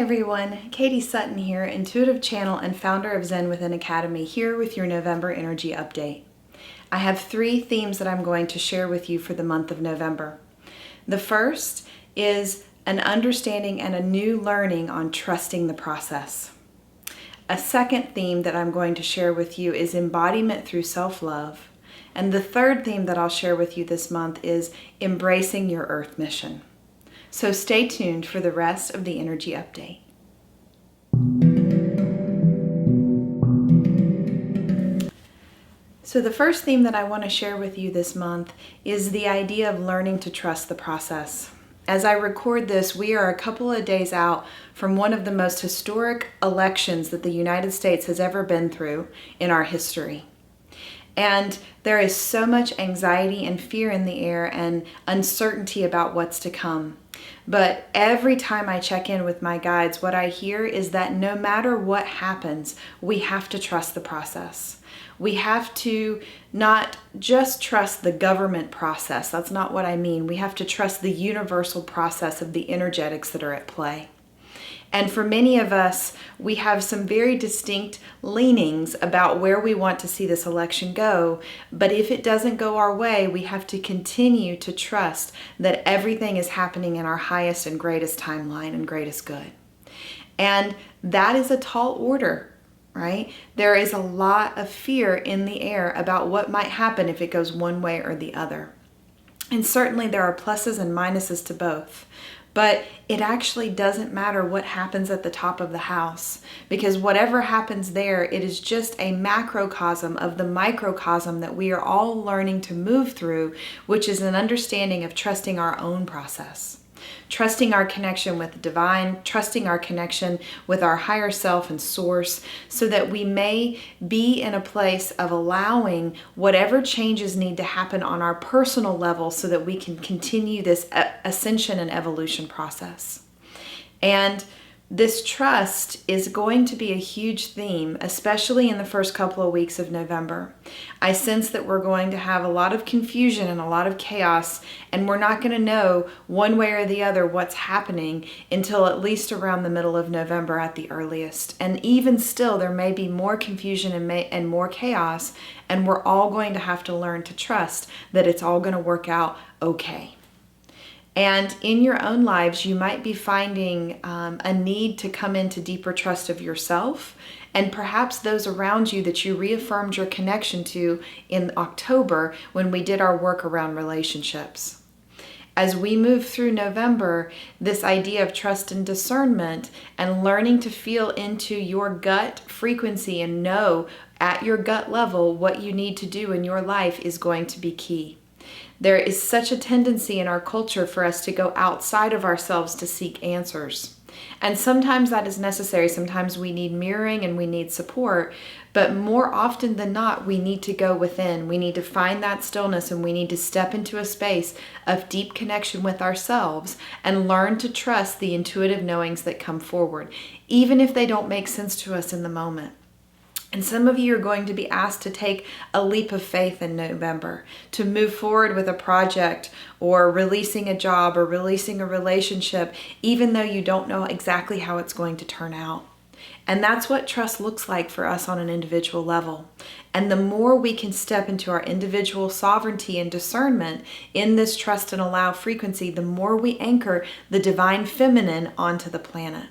everyone, Katie Sutton here, intuitive channel and founder of Zen Within Academy, here with your November energy update. I have 3 themes that I'm going to share with you for the month of November. The first is an understanding and a new learning on trusting the process. A second theme that I'm going to share with you is embodiment through self-love. And the third theme that I'll share with you this month is embracing your earth mission. So stay tuned for the rest of the energy update. So the first theme that I want to share with you this month is the idea of learning to trust the process. As I record this, we are a couple of days out from one of the most historic elections that the United States has ever been through in our history. And there is so much anxiety and fear in the air and uncertainty about what's to come. But every time I check in with my guides, what I hear is that no matter what happens, we have to trust the process. We have to not just trust the government process. That's not what I mean. We have to trust the universal process of the energetics that are at play. And for many of us, we have some very distinct leanings about where we want to see this election go. But if it doesn't go our way, we have to continue to trust that everything is happening in our highest and greatest timeline and greatest good. And that is a tall order, right? There is a lot of fear in the air about what might happen if it goes one way or the other. And certainly there are pluses and minuses to both. But it actually doesn't matter what happens at the top of the house, because whatever happens there, it is just a macrocosm of the microcosm that we are all learning to move through, which is an understanding of trusting our own process. Trusting our connection with the divine, trusting our connection with our higher self and source, so that we may be in a place of allowing whatever changes need to happen on our personal level so that we can continue this ascension and evolution process. And this trust is going to be a huge theme, especially in the first couple of weeks of November. I sense that we're going to have a lot of confusion and a lot of chaos, and we're not going to know one way or the other what's happening until at least around the middle of November at the earliest. And even still, there may be more confusion and more chaos, and we're all going to have to learn to trust that it's all going to work out okay. And in your own lives, you might be finding a need to come into deeper trust of yourself and perhaps those around you that you reaffirmed your connection to in October when we did our work around relationships. As we move through November, this idea of trust and discernment and learning to feel into your gut frequency and know at your gut level what you need to do in your life is going to be key. There is such a tendency in our culture for us to go outside of ourselves to seek answers. And sometimes that is necessary. Sometimes we need mirroring and we need support. But more often than not, we need to go within. We need to find that stillness, and we need to step into a space of deep connection with ourselves and learn to trust the intuitive knowings that come forward, even if they don't make sense to us in the moment. And some of you are going to be asked to take a leap of faith in November, to move forward with a project or releasing a job or releasing a relationship, even though you don't know exactly how it's going to turn out. And that's what trust looks like for us on an individual level. And the more we can step into our individual sovereignty and discernment in this trust and allow frequency, the more we anchor the divine feminine onto the planet.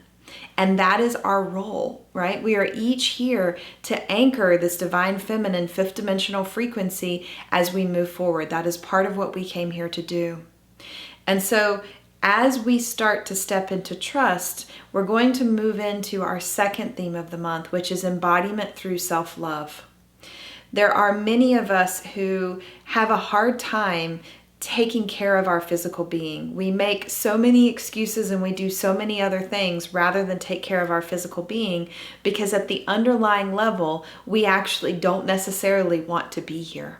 And that is our role, right? We are each here to anchor this divine feminine fifth dimensional frequency as we move forward. That is part of what we came here to do. And so as we start to step into trust, we're going to move into our second theme of the month, which is embodiment through self-love. There are many of us who have a hard time taking care of our physical being. We make so many excuses and we do so many other things rather than take care of our physical being, because at the underlying level, we actually don't necessarily want to be here.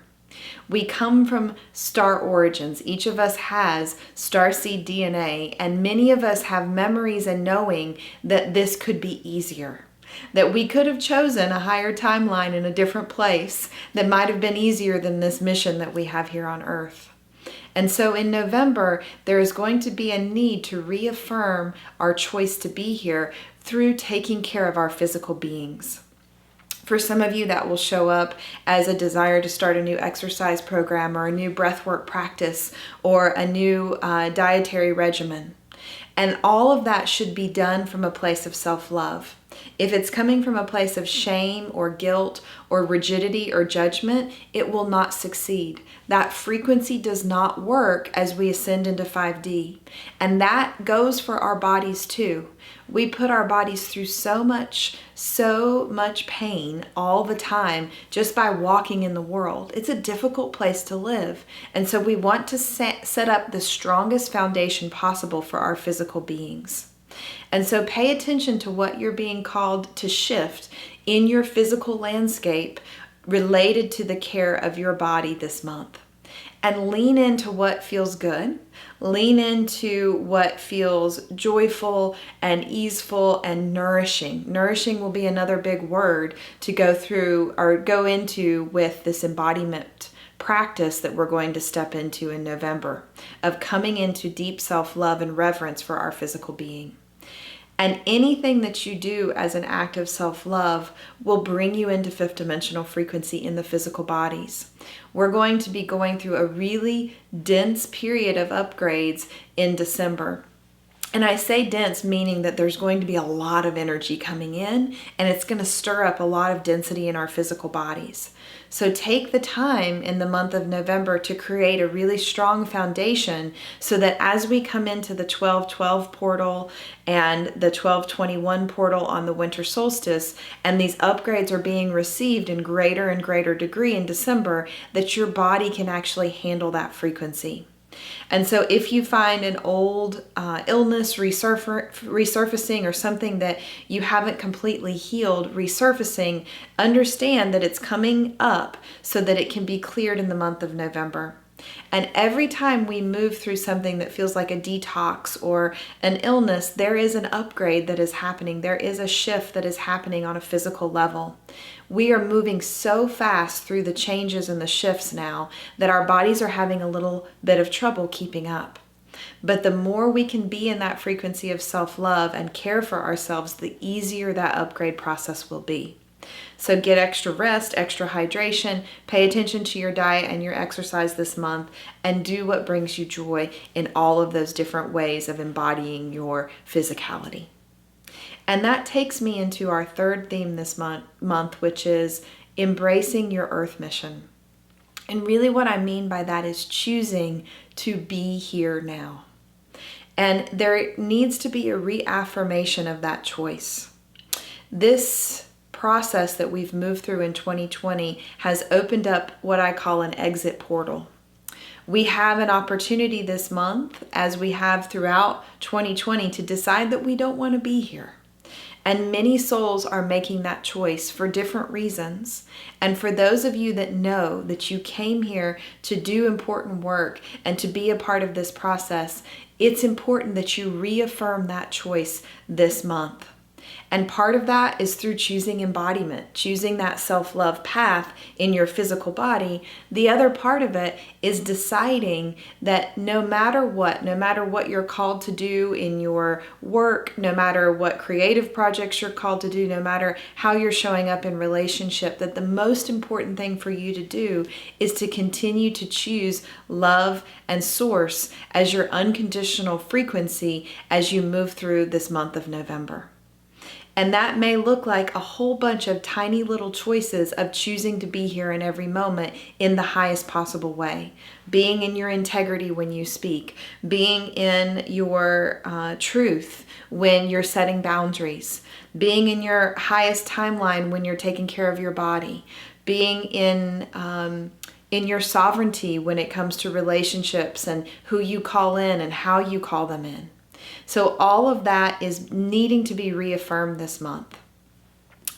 We come from star origins. Each of us has starseed DNA, and many of us have memories and knowing that this could be easier. That we could have chosen a higher timeline in a different place that might have been easier than this mission that we have here on Earth. And so in November, there is going to be a need to reaffirm our choice to be here through taking care of our physical beings. For some of you, that will show up as a desire to start a new exercise program or a new breathwork practice or a new dietary regimen. And all of that should be done from a place of self-love. If it's coming from a place of shame or guilt or rigidity or judgment, it will not succeed. That frequency does not work as we ascend into 5D. And that goes for our bodies too. We put our bodies through so much pain all the time just by walking in the world. It's a difficult place to live. And so we want to set up the strongest foundation possible for our physical beings. And so pay attention to what you're being called to shift in your physical landscape related to the care of your body this month. And lean into what feels good. Lean into what feels joyful and easeful and nourishing. Nourishing will be another big word to go through or go into with this embodiment practice that we're going to step into in November of coming into deep self-love and reverence for our physical being. And anything that you do as an act of self-love will bring you into fifth dimensional frequency in the physical bodies. We're going to be going through a really dense period of upgrades in December. And I say dense, meaning that there's going to be a lot of energy coming in, and it's going to stir up a lot of density in our physical bodies. So take the time in the month of November to create a really strong foundation so that as we come into the 12/12 portal and the 12/21 portal on the winter solstice, and these upgrades are being received in greater and greater degree in December, that your body can actually handle that frequency. And so if you find an old illness resurfacing or something that you haven't completely healed resurfacing, understand that it's coming up so that it can be cleared in the month of November. And every time we move through something that feels like a detox or an illness, there is an upgrade that is happening. There is a shift that is happening on a physical level. We are moving so fast through the changes and the shifts now that our bodies are having a little bit of trouble keeping up. But the more we can be in that frequency of self-love and care for ourselves, the easier that upgrade process will be. So get extra rest, extra hydration, pay attention to your diet and your exercise this month, and do what brings you joy in all of those different ways of embodying your physicality. And that takes me into our third theme this month, which is embracing your earth mission. And really what I mean by that is choosing to be here now. And there needs to be a reaffirmation of that choice. This process that we've moved through in 2020 has opened up what I call an exit portal. We have an opportunity this month, as we have throughout 2020, to decide that we don't want to be here. And many souls are making that choice for different reasons. And for those of you that know that you came here to do important work and to be a part of this process, it's important that you reaffirm that choice this month. And part of that is through choosing embodiment, choosing that self-love path in your physical body. The other part of it is deciding that no matter what you're called to do in your work, no matter what creative projects you're called to do, no matter how you're showing up in relationship, that the most important thing for you to do is to continue to choose love and source as your unconditional frequency as you move through this month of November. And that may look like a whole bunch of tiny little choices of choosing to be here in every moment in the highest possible way. Being in your integrity when you speak. Being in your truth when you're setting boundaries. Being in your highest timeline when you're taking care of your body. Being in your sovereignty when it comes to relationships and who you call in and how you call them in. So all of that is needing to be reaffirmed this month.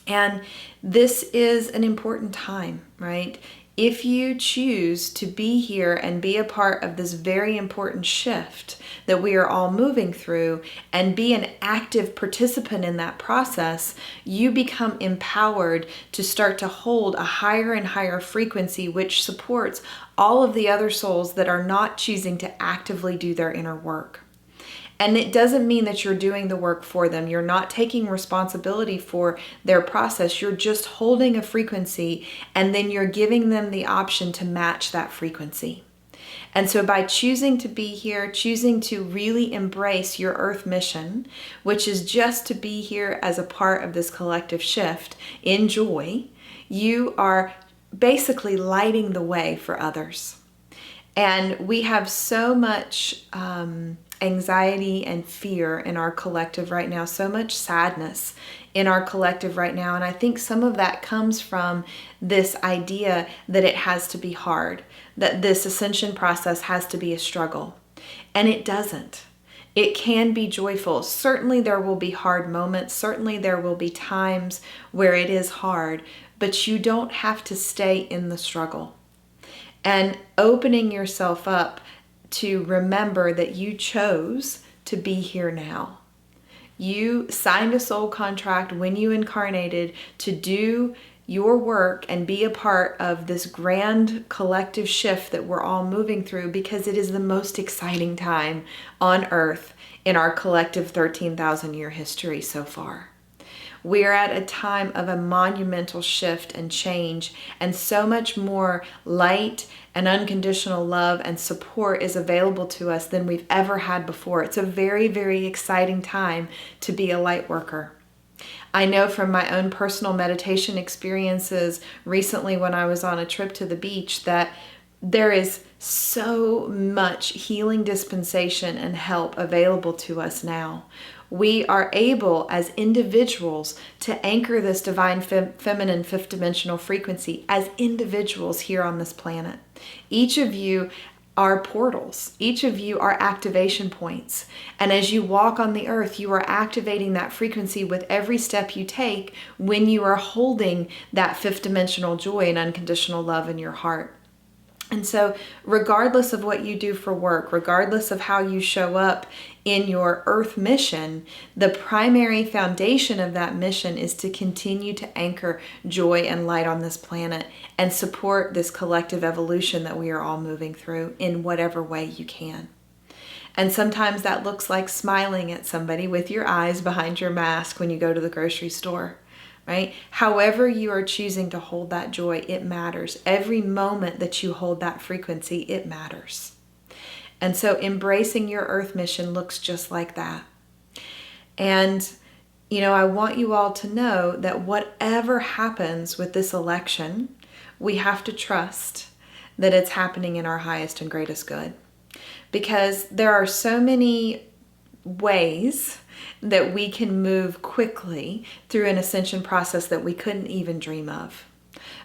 And this is an important time, right? If you choose to be here and be a part of this very important shift that we are all moving through and be an active participant in that process, you become empowered to start to hold a higher and higher frequency, which supports all of the other souls that are not choosing to actively do their inner work. And it doesn't mean that you're doing the work for them. You're not taking responsibility for their process. You're just holding a frequency, and then you're giving them the option to match that frequency. And so by choosing to be here, choosing to really embrace your earth mission, which is just to be here as a part of this collective shift in joy, you are basically lighting the way for others. And we have so much anxiety and fear in our collective right now, so much sadness in our collective right now. And I think some of that comes from this idea that it has to be hard, that this ascension process has to be a struggle. And it doesn't. It can be joyful. Certainly there will be hard moments. Certainly there will be times where it is hard, but you don't have to stay in the struggle. And opening yourself up to remember that you chose to be here now. You signed a soul contract when you incarnated to do your work and be a part of this grand collective shift that we're all moving through, because it is the most exciting time on Earth in our collective 13,000 year history so far. We're at a time of a monumental shift and change, and so much more light and unconditional love and support is available to us than we've ever had before. It's a very, very exciting time to be a light worker. I know from my own personal meditation experiences recently when I was on a trip to the beach that there is so much healing dispensation and help available to us now. We are able as individuals to anchor this divine feminine fifth dimensional frequency as individuals here on this planet. Each of you are portals. Each of you are activation points. And as you walk on the earth, you are activating that frequency with every step you take when you are holding that fifth dimensional joy and unconditional love in your heart. And so regardless of what you do for work, regardless of how you show up in your earth mission, the primary foundation of that mission is to continue to anchor joy and light on this planet and support this collective evolution that we are all moving through in whatever way you can. And sometimes that looks like smiling at somebody with your eyes behind your mask when you go to the grocery store. Right? However you are choosing to hold that joy, it matters. Every moment that you hold that frequency, it matters. And so embracing your earth mission looks just like that. And, I want you all to know that whatever happens with this election, we have to trust that it's happening in our highest and greatest good. Because there are so many ways that we can move quickly through an ascension process that we couldn't even dream of.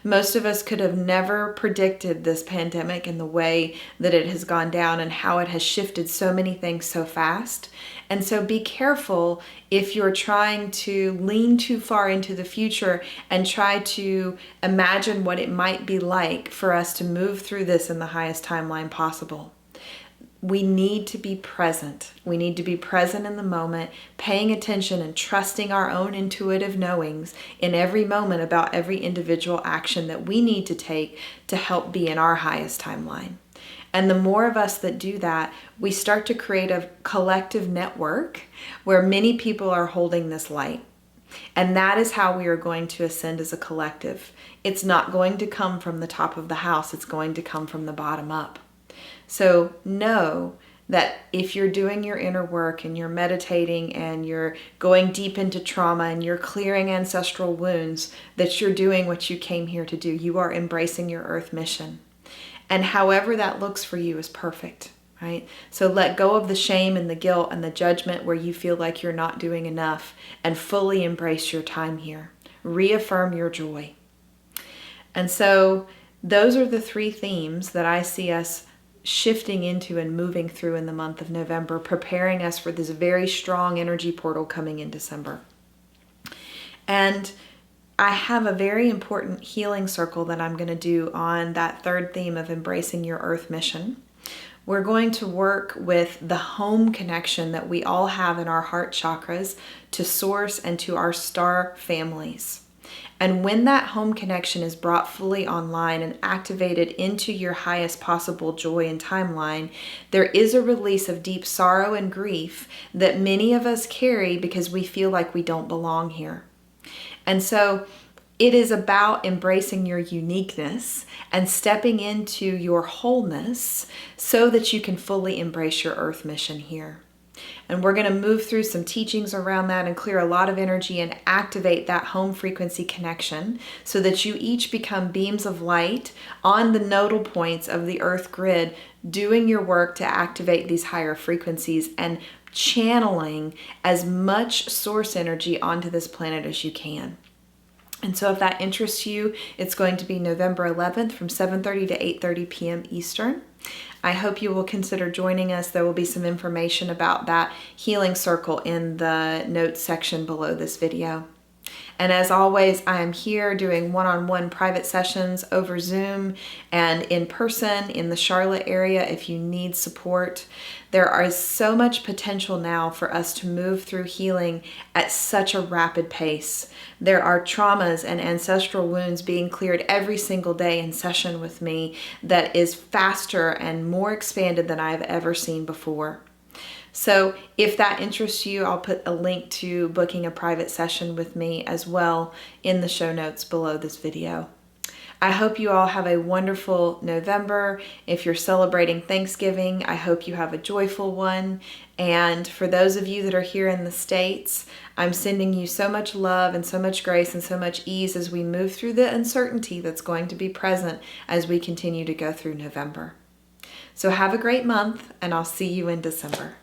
Most of us could have never predicted this pandemic in the way that it has gone down and how it has shifted so many things so fast. And so be careful if you're trying to lean too far into the future and try to imagine what it might be like for us to move through this in the highest timeline possible. We need to be present. We need to be present in the moment, paying attention and trusting our own intuitive knowings in every moment about every individual action that we need to take to help be in our highest timeline. And the more of us that do that, we start to create a collective network where many people are holding this light. And that is how we are going to ascend as a collective. It's not going to come from the top of the house. It's going to come from the bottom up. So know that if you're doing your inner work and you're meditating and you're going deep into trauma and you're clearing ancestral wounds, that you're doing what you came here to do. You are embracing your earth mission. And however that looks for you is perfect, right? So let go of the shame and the guilt and the judgment where you feel like you're not doing enough and fully embrace your time here. Reaffirm your joy. And so those are the three themes that I see us shifting into and moving through in the month of November, preparing us for this very strong energy portal coming in December. And I have a very important healing circle that I'm going to do on that third theme of embracing your earth mission. We're going to work with the home connection that we all have in our heart chakras to source and to our star families. And when that home connection is brought fully online and activated into your highest possible joy and timeline, there is a release of deep sorrow and grief that many of us carry because we feel like we don't belong here. And so it is about embracing your uniqueness and stepping into your wholeness so that you can fully embrace your earth mission here. And we're going to move through some teachings around that and clear a lot of energy and activate that home frequency connection so that you each become beams of light on the nodal points of the earth grid, doing your work to activate these higher frequencies and channeling as much source energy onto this planet as you can. And so if that interests you, it's going to be November 11th from 7:30 to 8:30 p.m. Eastern. I hope you will consider joining us. There will be some information about that healing circle in the notes section below this video. And as always, I am here doing one-on-one private sessions over Zoom and in person in the Charlotte area if you need support. There is so much potential now for us to move through healing at such a rapid pace. There are traumas and ancestral wounds being cleared every single day in session with me that is faster and more expanded than I've ever seen before. So if that interests you, I'll put a link to booking a private session with me as well in the show notes below this video. I hope you all have a wonderful November. If you're celebrating Thanksgiving, I hope you have a joyful one. And for those of you that are here in the States, I'm sending you so much love and so much grace and so much ease as we move through the uncertainty that's going to be present as we continue to go through November. So have a great month, and I'll see you in December.